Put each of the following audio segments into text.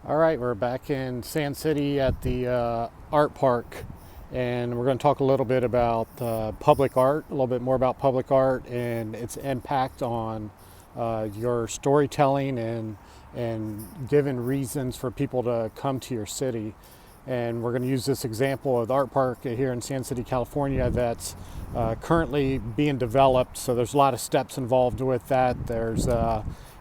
All right, we're back in Sand City at the art park, and we're going to talk a little bit about public art, a little bit more about public art and its impact on your storytelling and giving reasons for people to come to your city. And we're going to use this example of the art park here in Sand City, California, that's currently being developed. So there's a lot of steps involved with that.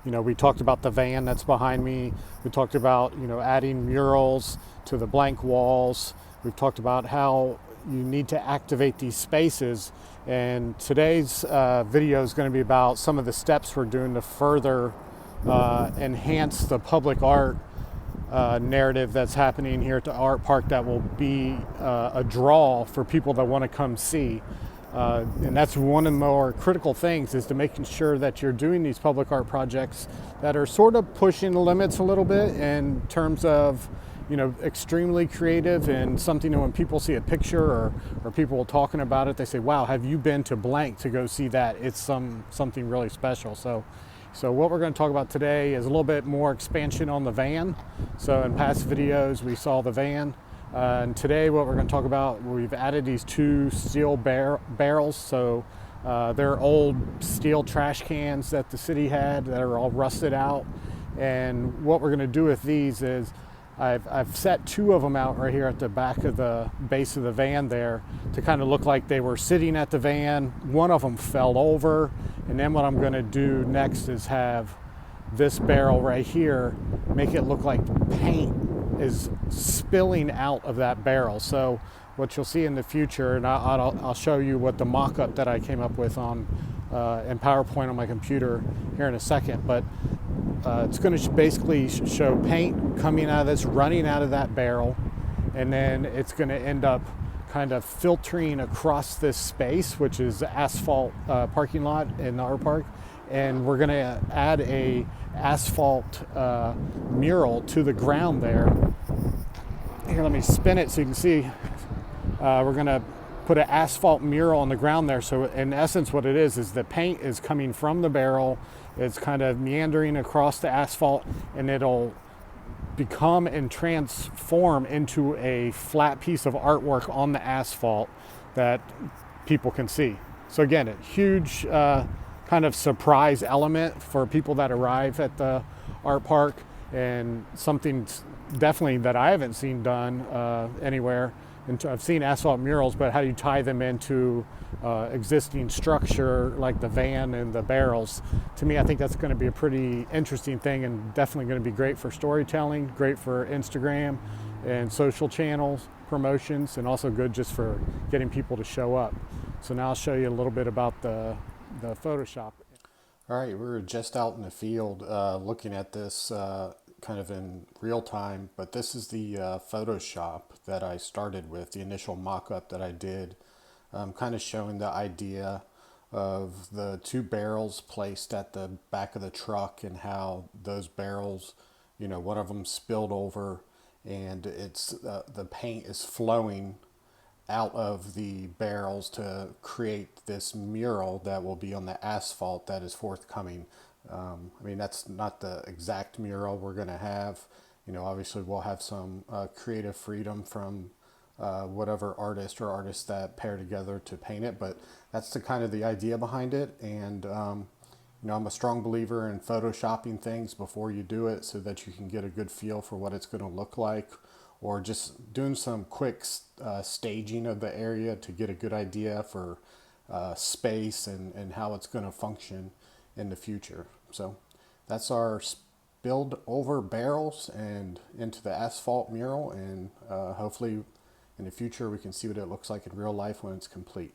We talked about the van that's behind me. We talked about, adding murals to the blank walls. We've talked about how you need to activate these spaces. And today's video is going to be about some of the steps we're doing to further enhance the public art narrative that's happening here at the art park that will be a draw for people that want to come see. And that's one of the more critical things, is to making sure that you're doing these public art projects that are sort of pushing the limits a little bit in terms of, extremely creative, and something that when people see a picture or people talking about it, they say, wow, have you been to blank to go see that? It's something really special. So what we're going to talk about today is a little bit more expansion on the van. So in past videos, we saw the van. And today what we're going to talk about, we've added these two steel barrels. So they're old steel trash cans that the city had that are all rusted out. And what we're going to do with these is I've set two of them out right here at the back of the base of the van there to kind of look like they were sitting at the van. One of them fell over, and then what I'm going to do next is have this barrel right here make it look like paint is spilling out of that barrel. So what you'll see in the future, and I'll show you what the mock-up that I came up with on in PowerPoint on my computer here in a second, but it's going to basically show paint coming out of this, running out of that barrel, and then it's going to end up kind of filtering across this space, which is the asphalt parking lot in the art park. And we're going to add a asphalt mural to the ground there. Here, let me spin it so you can see. We're going to put an asphalt mural on the ground there. So in essence, what it is the paint is coming from the barrel. It's kind of meandering across the asphalt, and it'll become and transform into a flat piece of artwork on the asphalt that people can see. So again, a huge kind of surprise element for people that arrive at the art park, and something definitely that I haven't seen done anywhere. And I've seen asphalt murals, but how do you tie them into existing structure like the van and the barrels? To me, I think that's going to be a pretty interesting thing, and definitely going to be great for storytelling, great for Instagram and social channels, promotions, and also good just for getting people to show up. So now I'll show you a little bit about the Photoshop. All right, we're just out in the field looking at this kind of in real time, but this is the Photoshop that I started with, the initial mock-up that I did, kind of showing the idea of the two barrels placed at the back of the truck, and how those barrels, one of them spilled over, and it's the paint is flowing out of the barrels to create this mural that will be on the asphalt that is forthcoming. That's not the exact mural we're going to have. Obviously we'll have some creative freedom from whatever artist or artists that pair together to paint it, but that's the kind of the idea behind it. And I'm a strong believer in photoshopping things before you do it, so that you can get a good feel for what it's going to look like, or just doing some quick staging of the area to get a good idea for space and how it's going to function in the future. So that's our spilled over barrels and into the asphalt mural, and hopefully in the future we can see what it looks like in real life when it's complete.